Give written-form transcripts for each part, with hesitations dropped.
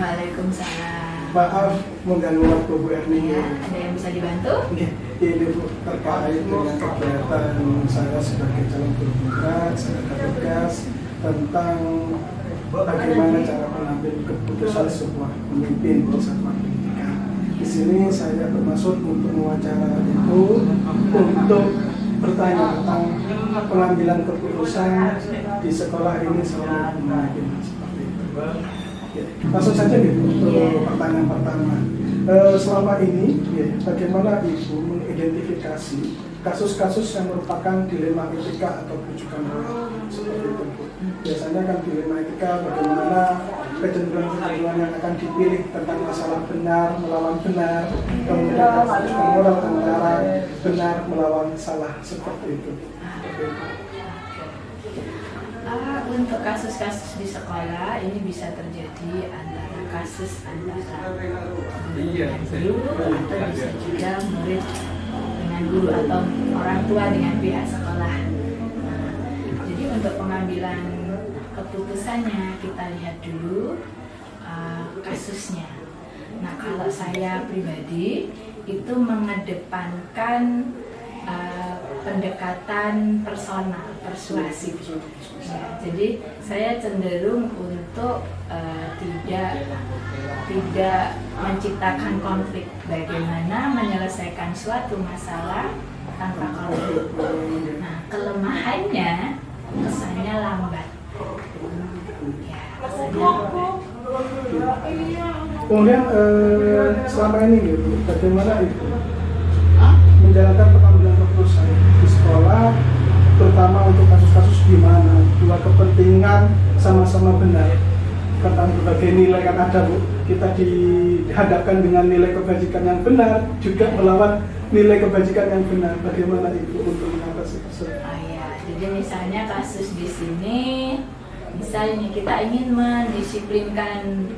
Waalaikumsalam. Maaf mengganggu waktu Bu Erni. Ya, ada yang bisa dibantu? Ini Bu, terkait dengan kegiatan saya sebagai calon guru migran, saya ada tugas tentang bagaimana cara mengambil keputusan sebuah pemimpin di satuan pendidikan. Di sini saya bermaksud untuk mewawancara itu untuk bertanya tentang pengambilan keputusan di sekolah ini selama pemimpin seperti itu. Ya, langsung saja gitu untuk pertanyaan pertama. Selama ini, bagaimana Ibu mengidentifikasi kasus-kasus yang merupakan dilema etika atau rujukan moral seperti itu, Bu? Biasanya kan dilema etika bagaimana kecenderungan yang akan dipilih tentang masalah benar melawan benar, kemudian rujukan moral antara benar melawan salah seperti itu. Untuk kasus-kasus di sekolah ini bisa terjadi antara kasus antara guru dengan guru atau bisa juga murid dengan guru atau orang tua dengan pihak sekolah. Jadi untuk pengambilan keputusannya kita lihat dulu kasusnya. Nah, kalau saya pribadi itu mengedepankan pendekatan personal, persuasif. Ya, jadi saya cenderung untuk tidak menciptakan konflik. Bagaimana menyelesaikan suatu masalah tanpa konflik. Nah, kelemahannya kesannya lambat. Ya, kesannya lambat. Kemudian selama ini gitu, bagaimana Ibu menjalankan pengambilan keputusan di sekolah, terutama untuk kasus-kasus di mana dua kepentingan sama-sama benar tentang berbagai nilai kan ada Bu, kita dihadapkan dengan nilai kebajikan yang benar juga melawan nilai kebajikan yang benar. Bagaimana Ibu untuk mengatasi tersebut? Jadi misalnya kasus di sini, misalnya kita ingin mendisiplinkan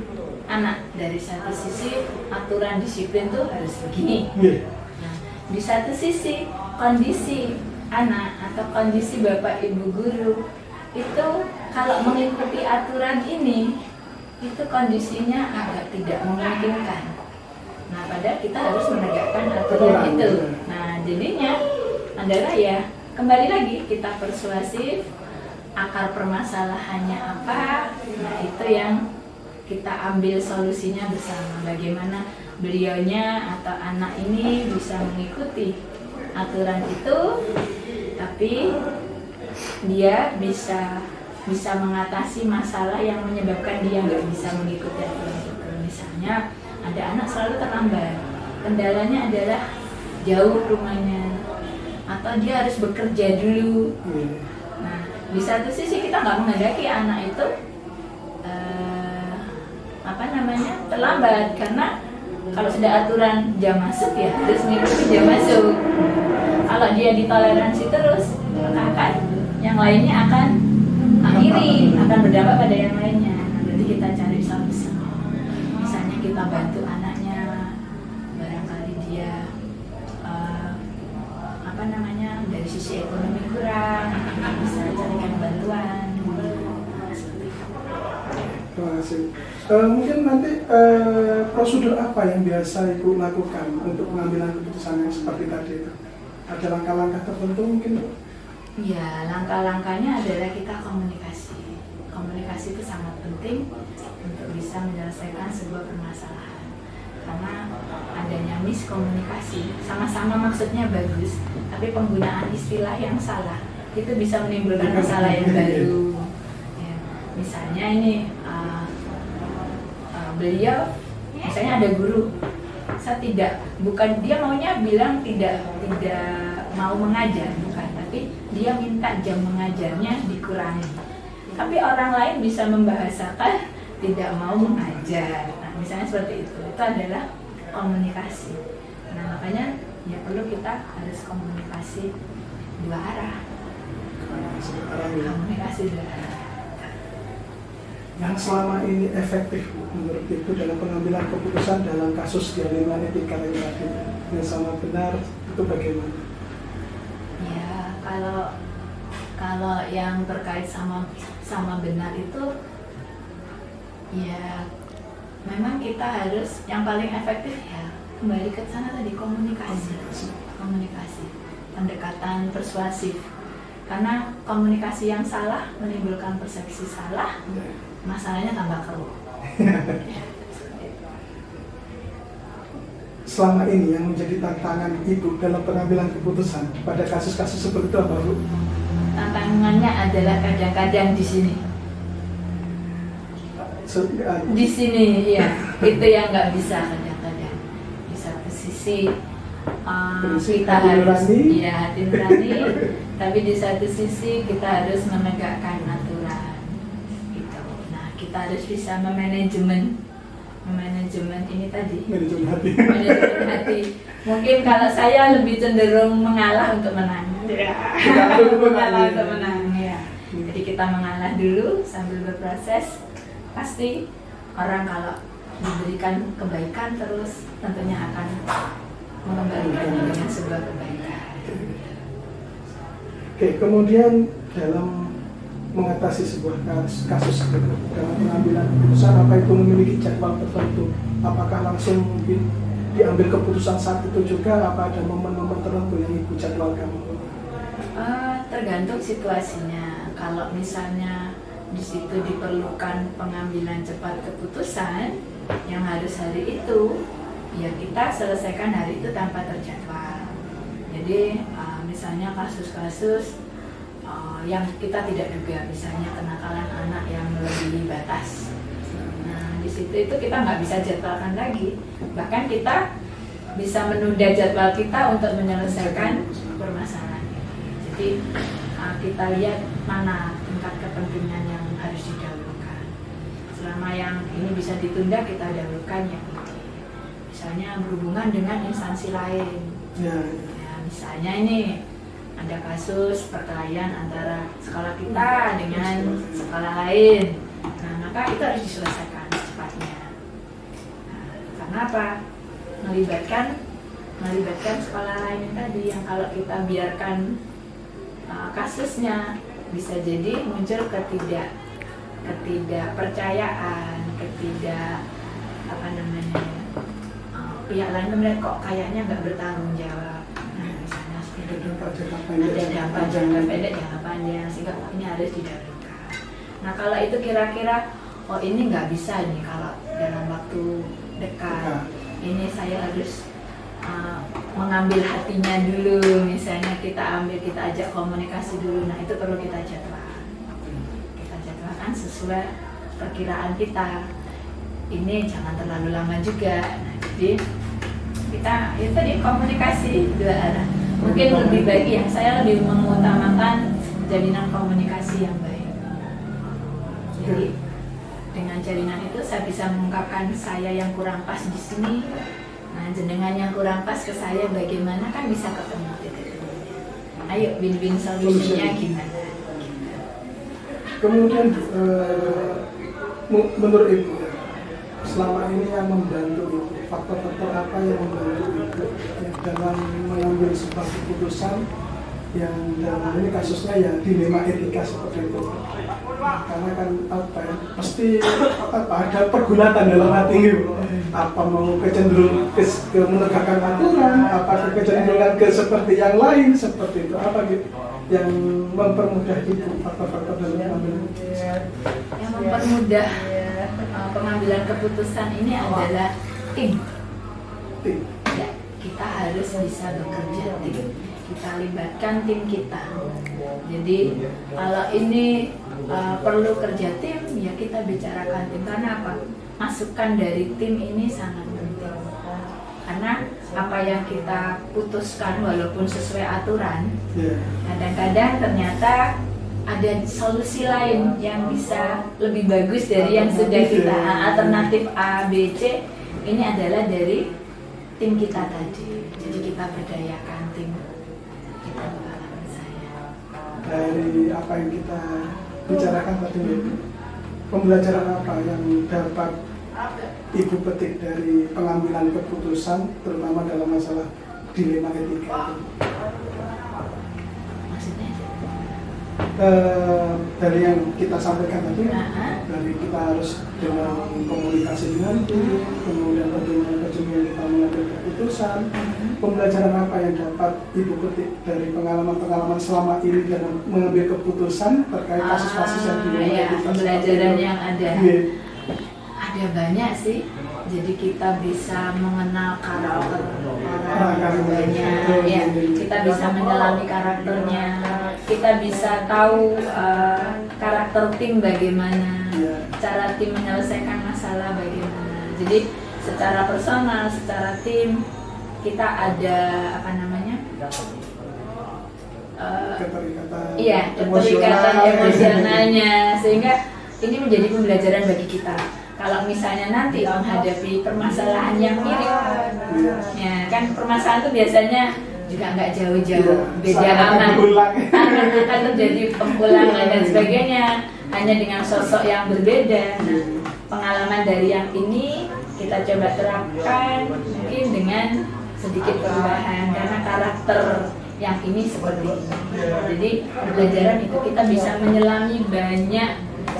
anak, dari satu sisi aturan disiplin tuh harus begini. Nah, di satu sisi kondisi anak atau kondisi bapak ibu guru itu kalau mengikuti aturan ini itu kondisinya agak tidak memungkinkan. Nah, padahal kita harus menegakkan aturan itu. Nah, jadinya adalah ya kembali lagi kita persuasif, akar permasalahannya apa, nah itu yang kita ambil solusinya bersama. Bagaimana beliaunya atau anak ini bisa mengikuti aturan itu, tapi dia bisa mengatasi masalah yang menyebabkan dia nggak bisa mengikuti aturan itu. Misalnya ada anak selalu terlambat, kendalanya adalah jauh rumahnya, atau dia harus bekerja dulu. Nah, di satu sisi kita nggak menghendaki anak itu terlambat, karena kalau sudah aturan jam masuk ya harus mengikuti jam masuk. Kalau dia ditoleransi terus, maka yang lainnya akan berdampak pada yang lainnya. Jadi kita cari solusi. Misalnya kita bantu anaknya, barangkali dia dari sisi ekonomi kurang, bisa carikan bantuan. Terima kasih. Mungkin nanti prosedur apa yang biasa Ibu lakukan untuk pengambilan keputusan yang seperti tadi itu? Ada langkah-langkah tertentu mungkin? Ya, langkah-langkahnya adalah kita komunikasi. Komunikasi itu sangat penting untuk bisa menyelesaikan sebuah permasalahan. Karena adanya miskomunikasi, sama-sama maksudnya bagus, tapi penggunaan istilah yang salah itu bisa menimbulkan masalah yang baru. Ya, misalnya ini beliau, misalnya ada guru, dia maunya bilang tidak mau mengajar, bukan, tapi dia minta jam mengajarnya dikurangi. Tapi orang lain bisa membahasakan tidak mau mengajar. Nah, misalnya seperti itu adalah komunikasi. Nah, makanya ya perlu kita harus komunikasi dua arah. Komunikasi dua arah. Yang selama ini efektif menurut Ibu dalam pengambilan keputusan dalam kasus dilema etika yang tadi yang sama benar itu bagaimana? Ya, kalau yang terkait sama benar itu ya memang kita harus yang paling efektif ya kembali ke sana tadi, komunikasi, pendekatan persuasif. Karena komunikasi yang salah menimbulkan persepsi salah, masalahnya tambah keruh. Selama ini yang menjadi tantangan Ibu dalam pengambilan keputusan pada kasus-kasus seperti itu apa, Bu? Tantangannya adalah kadang-kadang di sini. Di sini ya, itu yang nggak bisa kadang-kadang. Di satu sisi kita harus hati nurani, tapi di satu sisi kita harus menegakkan aturan. Gitu. Nah, kita harus bisa manajemen ini tadi. Manajemen hati. Mungkin kalau saya lebih cenderung mengalah untuk menang. Mengalah untuk menang ya. Jadi kita mengalah dulu sambil berproses. Pasti orang kalau diberikan kebaikan terus tentunya akan mengembalikannya dengan sebuah kebaikan. Oke, kemudian dalam mengatasi sebuah kasus dalam pengambilan keputusan, apa itu memiliki jadwal tertentu? Apakah langsung mungkin diambil keputusan saat itu juga? Apa ada momen-momen tertentu yang Ibu jadwalkan? Tergantung situasinya. Kalau misalnya di situ diperlukan pengambilan cepat keputusan yang harus hari itu, ya kita selesaikan hari itu tanpa terjadwal. Jadi misalnya kasus-kasus yang kita tidak duga, misalnya kenakalan anak yang melebihi batas. Nah di situ itu kita nggak bisa jadwalkan lagi, bahkan kita bisa menunda jadwal kita untuk menyelesaikan permasalahan ini. Jadi kita lihat mana tingkat kepentingan yang harus didahulukan. Selama yang ini bisa ditunda, kita dahulukan yang ini. Misalnya berhubungan dengan instansi lain. Ya, misalnya ini ada kasus perkelahian antara sekolah kita dengan sekolah lain. Nah, maka itu harus diselesaikan secepatnya. Nah, karena apa? Melibatkan sekolah lain tadi yang kalau kita biarkan kasusnya bisa jadi muncul ketidakpercayaan, pihak lain melihat kok kayaknya nggak bertanggung jawab. Nah, misalnya seperti itu ada dampak jangka pendek, jangka panjang, sehingga ini harus didahulukan. Nah kalau itu kira-kira ini nggak bisa nih kalau dalam waktu dekat, ini saya harus mengambil hatinya dulu, misalnya kita ajak komunikasi dulu. Nah itu perlu kita jadwalkan sesuai perkiraan kita. Ini jangan terlalu lama juga. Nah, jadi kita itu tadi komunikasi dua arah. Mungkin lebih baik yang saya lebih mengutamakan jalinan komunikasi yang baik. Jadi dengan jalinan itu saya bisa mengungkapkan saya yang kurang pas di sini. Nah, jenengan yang kurang pas ke saya bagaimana, kan bisa ketemu titik. Ayo win-win solusinya gimana? Kemudian menurut Ibu, selama ini yang membantu faktor-faktor apa yang membantu Ibu dalam mengambil sebuah keputusan yang dalam ini kasusnya ya dilema etika seperti itu? Karena kan pasti ada pergulatan dalam hati Ibu. Apa mau kecenderungan ke menegakkan aturan, apa kecenderungan ke seperti yang lain seperti itu, apa gitu yang mempermudah itu faktor-faktor dalam pengambilan keputusan? Yang mempermudah pengambilan keputusan ini adalah tim. Ya, kita harus bisa bekerja tim. Kita libatkan tim kita. Jadi kalau ini perlu kerja tim, ya kita bicarakan tim. Karena apa? Masukan dari tim ini sangat penting. Karena apa yang kita putuskan walaupun sesuai aturan, kadang-kadang ternyata ada solusi lain yang bisa lebih bagus dari yang sudah kita alternatif A, B, C. Ini adalah dari tim kita tadi. Jadi kita berdayakan tim kita, pengalaman saya. Dari apa yang kita bicarakan tadi, pembelajaran apa yang dapat Ibu petik dari pengambilan keputusan, terutama dalam masalah dilema etika itu? Maksudnya? dari yang kita sampaikan tadi, Nah, dari kita harus dengan komunikasi dengan tim, kemudian bagaimana kita mengambil keputusan, pembelajaran apa yang dapat Ibu petik dari pengalaman-pengalaman selama ini dalam mengambil keputusan terkait kasus-kasus yang ya, pembelajaran yang ada. Iya. Ada banyak sih. Jadi kita bisa mengenal karakter orang banyak, ya. Kita bisa menyelami karakternya. Kita bisa tahu karakter tim bagaimana, cara tim menyelesaikan masalah bagaimana. Jadi secara personal, secara tim kita ada apa namanya? Iya, keterikatan emosionalnya, sehingga ini menjadi pembelajaran bagi kita. Kalau misalnya nanti menghadapi permasalahan yang mirip, ya kan permasalahan itu biasanya juga nggak jauh-jauh, beda amat, akan terjadi pengulangan dan sebagainya, hanya dengan sosok yang berbeda. Nah, pengalaman dari yang ini kita coba terapkan mungkin dengan sedikit perubahan karena karakter yang ini seperti ini. Jadi pembelajaran itu kita bisa menyelami banyak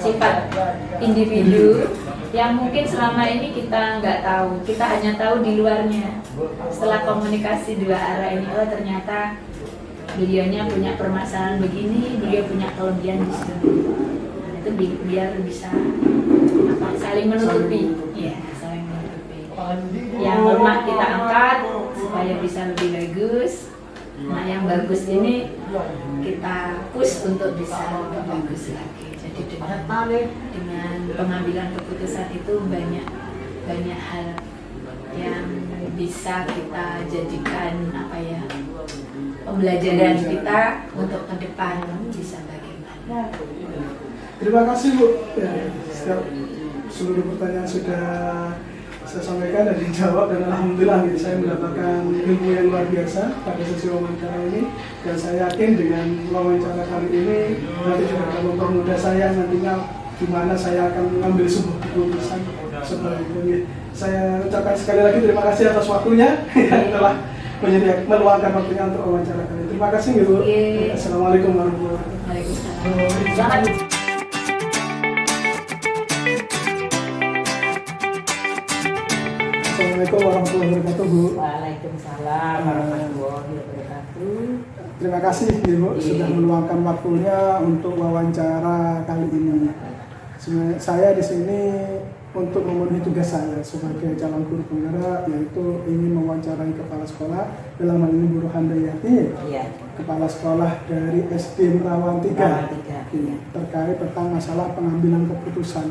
sifat individu yang mungkin selama ini kita nggak tahu, kita hanya tahu di luarnya. Setelah komunikasi dua arah ini, oh ternyata beliaunya punya permasalahan begini, beliau punya kelebihan di sini. Nah, itu biar bisa saling menutupi, ya, saling menutupi. Yang lemah kita angkat supaya bisa lebih bagus. Nah, yang bagus ini kita push untuk bisa lebih bagus lagi. Jadi dengan pengambilan keputusan itu banyak hal yang bisa kita jadikan pembelajaran kita untuk ke depan bisa bagaimana. Terima kasih Bu. Ya, seluruh pertanyaan sudah saya sampaikan dan dijawab, dan alhamdulillah saya mendapatkan ilmu yang luar biasa pada sesi wawancara ini, dan saya yakin dengan wawancara kali ini nanti juga akan mempermudah saya nantinya gimana saya akan mengambil sebuah keputusan seperti ini. Saya ucapkan sekali lagi terima kasih atas waktunya yang telah meluangkan waktunya untuk wawancara kali ini. Terima kasih Bu. Assalamualaikum warahmatullahi wabarakatuh. Waalaikumsalam. Assalamualaikum warahmatullahi wabarakatuh Bu. Waalaikumsalam warahmatullahi wabarakatuh. Terima kasih Ibu sudah meluangkan waktunya untuk wawancara kali ini. Sebenarnya saya di sini untuk memenuhi tugas saya sebagai calon guru penggerak, yaitu ingin mewawancarai kepala sekolah, dalam hal ini Bu Rohandayati, kepala sekolah dari SD Merawan 3, terkait tentang masalah pengambilan keputusan.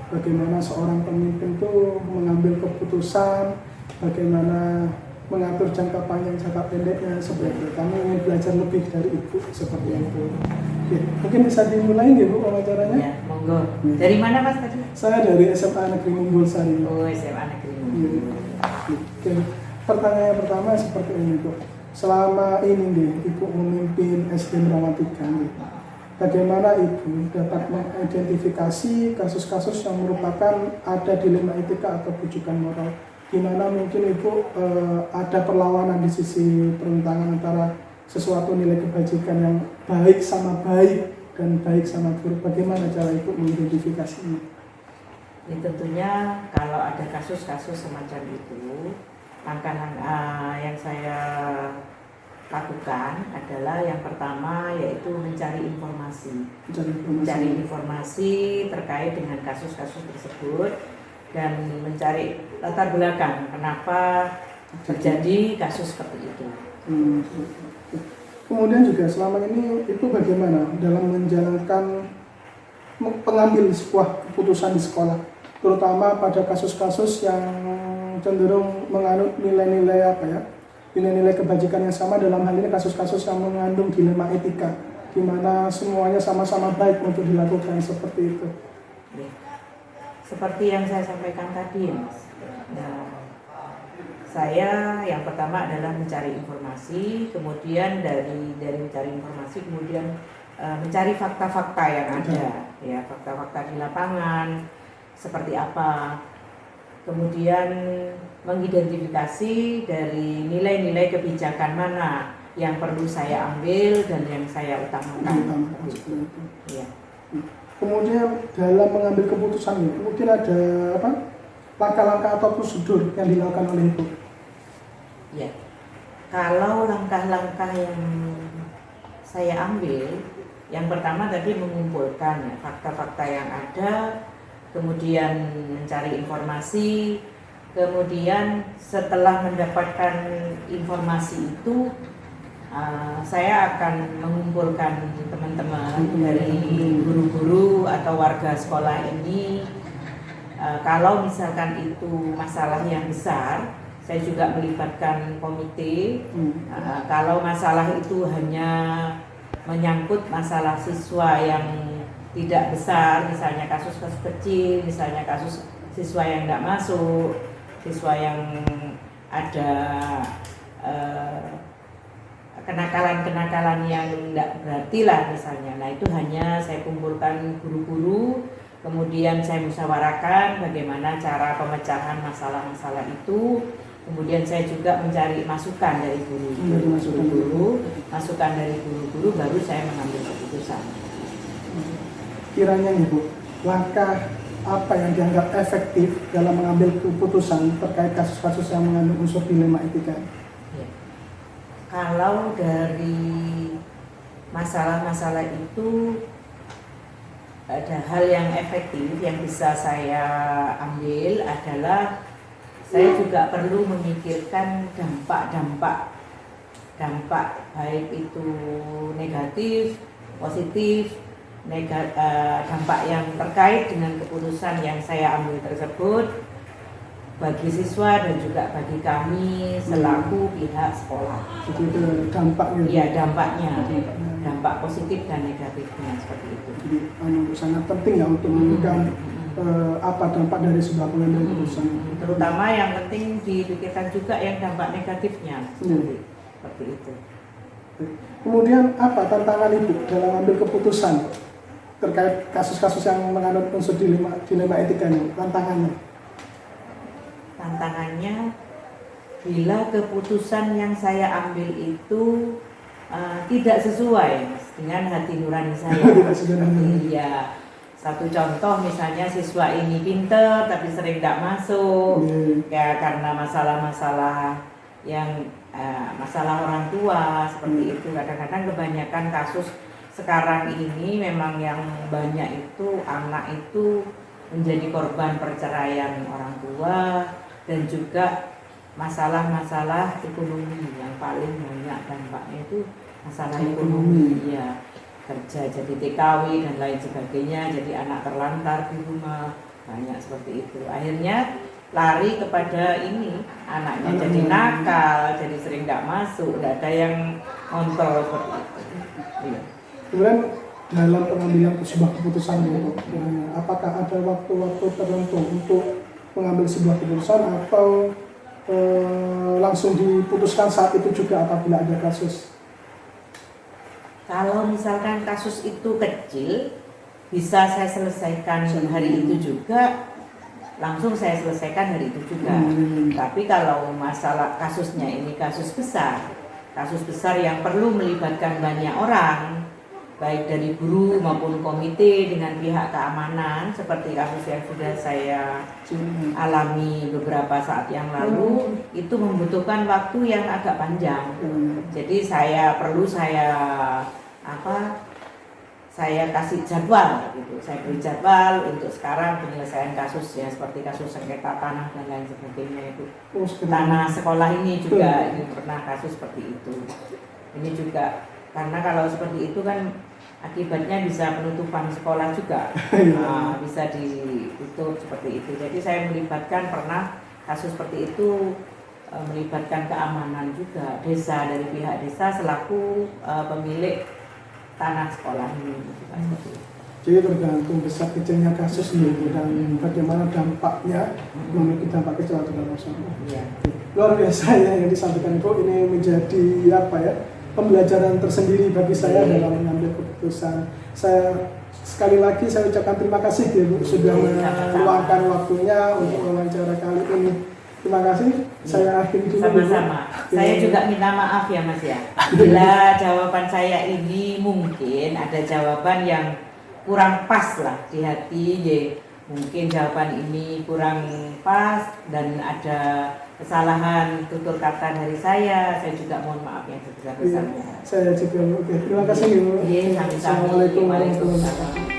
Bagaimana seorang pemimpin itu mengambil keputusan, bagaimana mengatur jangka panjang, jangka pendeknya, seperti itu. Kami ingin belajar lebih dari Ibu seperti itu. Oke, mungkin bisa dimulai nih Bu wawancaranya? Ya, monggo. Dari mana Mas tadi? Saya dari SMA Negeri Mumbul Sari. Oh, SMA Negeri Mumbul. Oke. Pertanyaan pertama seperti ini Bu. Selama ini nih Ibu memimpin SD Merawan 3 nih, bagaimana Ibu dapat mengidentifikasi kasus-kasus yang merupakan ada dilema etika atau bujukan moral? Gimana mungkin Ibu ada perlawanan di sisi pertentangan antara sesuatu nilai kebajikan yang baik sama baik dan baik sama buruk? Bagaimana cara Ibu mengidentifikasinya? Ya, tentunya kalau ada kasus-kasus semacam itu, langkah yang saya lakukan adalah yang pertama yaitu mencari informasi terkait dengan kasus-kasus tersebut dan mencari latar belakang kenapa terjadi kasus seperti itu. Kemudian juga selama ini Ibu bagaimana dalam menjalankan pengambil sebuah keputusan di sekolah, terutama pada kasus-kasus yang cenderung menganut nilai-nilai nilai-nilai kebajikan yang sama, dalam hal ini kasus-kasus yang mengandung dilema etika, di mana semuanya sama-sama baik untuk dilakukan seperti itu. Seperti yang saya sampaikan tadi, Mas. Nah, saya yang pertama adalah mencari informasi, kemudian dari mencari informasi kemudian mencari fakta-fakta yang ada, ya, fakta-fakta di lapangan seperti apa. Kemudian mengidentifikasi dari nilai-nilai kebijakan mana yang perlu saya ambil dan yang saya utamakan. Ya. Kemudian dalam mengambil keputusan ini, mungkin ada langkah-langkah atau prosedur yang dilakukan oleh Ibu? Ya, kalau langkah-langkah yang saya ambil, yang pertama tadi mengumpulkan ya, fakta-fakta yang ada, kemudian mencari informasi, kemudian setelah mendapatkan informasi itu, saya akan mengumpulkan teman-teman dari guru-guru atau warga sekolah ini. Kalau misalkan itu masalah yang besar, saya juga melibatkan komite. Kalau masalah itu hanya menyangkut masalah siswa yang tidak besar, misalnya kasus-kasus kecil, misalnya kasus siswa yang tidak masuk, siswa yang ada kenakalan-kenakalan yang tidak berarti lah misalnya. Nah itu hanya saya kumpulkan guru-guru, kemudian saya musyawarahkan bagaimana cara pemecahan masalah-masalah itu. Kemudian saya juga mencari masukan dari guru-guru, masukan dari guru-guru, baru saya mengambil keputusan. Kiranya Ibu, langkah apa yang dianggap efektif dalam mengambil keputusan terkait kasus-kasus yang mengandung unsur dilema etika? Kalau dari masalah-masalah itu ada hal yang efektif yang bisa saya ambil adalah saya juga perlu memikirkan dampak baik itu negatif, positif, dampak yang terkait dengan keputusan yang saya ambil tersebut bagi siswa dan juga bagi kami selaku pihak sekolah. Jadi itu dampaknya. Iya, dampaknya, dampak positif dan negatifnya seperti itu. Jadi sangat penting ya untuk menentukan apa dampak dari sebuah pengambilan keputusan. Terutama yang penting dipikirkan juga yang dampak negatifnya, seperti itu. Kemudian apa tantangan Ibu dalam ambil keputusan terkait kasus-kasus yang mengandung unsur dilema etika ini? Tantangannya bila keputusan yang saya ambil itu tidak sesuai dengan hati nurani saya. Iya. Satu contoh misalnya siswa ini pinter tapi sering tidak masuk, ya karena masalah-masalah yang masalah orang tua seperti itu. Kadang-kadang kebanyakan kasus sekarang ini memang yang banyak itu anak itu menjadi korban perceraian orang tua. Dan juga masalah-masalah ekonomi yang paling banyak dampaknya itu masalah ekonomi ya, kerja jadi TKW dan lain sebagainya, jadi anak terlantar di rumah, banyak seperti itu. Akhirnya lari kepada ini, anaknya jadi nakal, jadi sering nggak masuk, nggak ada yang kontrol seperti itu. Iya. Kemudian dalam pengambilan sebuah keputusan itu, apakah ada waktu-waktu tertentu untuk mengambil sebuah keputusan atau langsung diputuskan saat itu juga apabila ada kasus? Kalau misalkan kasus itu kecil, bisa saya selesaikan hari itu juga, langsung saya selesaikan hari itu juga. Tapi kalau masalah kasusnya ini kasus besar yang perlu melibatkan banyak orang, baik dari guru maupun komite dengan pihak keamanan, seperti kasus yang sudah saya alami beberapa saat yang lalu, itu membutuhkan waktu yang agak panjang. Jadi saya kasih jadwal gitu. Saya beri jadwal untuk sekarang penyelesaian kasusnya seperti kasus sengketa tanah dan lain sebagainya itu. Tanah sekolah ini juga ini pernah kasus seperti itu. Ini juga karena kalau seperti itu kan akibatnya bisa penutupan sekolah juga, bisa ditutup seperti itu. Jadi saya melibatkan pernah kasus seperti itu, melibatkan keamanan juga desa, dari pihak desa selaku pemilik tanah sekolah ini. Jadi tergantung besar kecilnya kasus ini dan bagaimana dampaknya, memiliki dampak kecil atau dalam masalah. Luar biasa ya yang disampaikan Ibu, ini menjadi pembelajaran tersendiri bagi saya dalam mengambil keputusan. Sekali lagi saya ucapkan terima kasih ya Bu sudah meluangkan waktunya untuk wawancara kali ini. Terima kasih. Saya akhiri dulu. Sama-sama. Saya juga minta maaf ya Mas ya. Bila jawaban saya ini mungkin ada jawaban yang kurang pas lah di hati, ya. Mungkin jawaban ini kurang pas dan ada kesalahan tutur kata dari saya juga mohon maaf yang sebesar-besarnya. Saya juga. Oke, terima kasih. Iya, Assalamualaikum warahmatullahi wabarakatuh.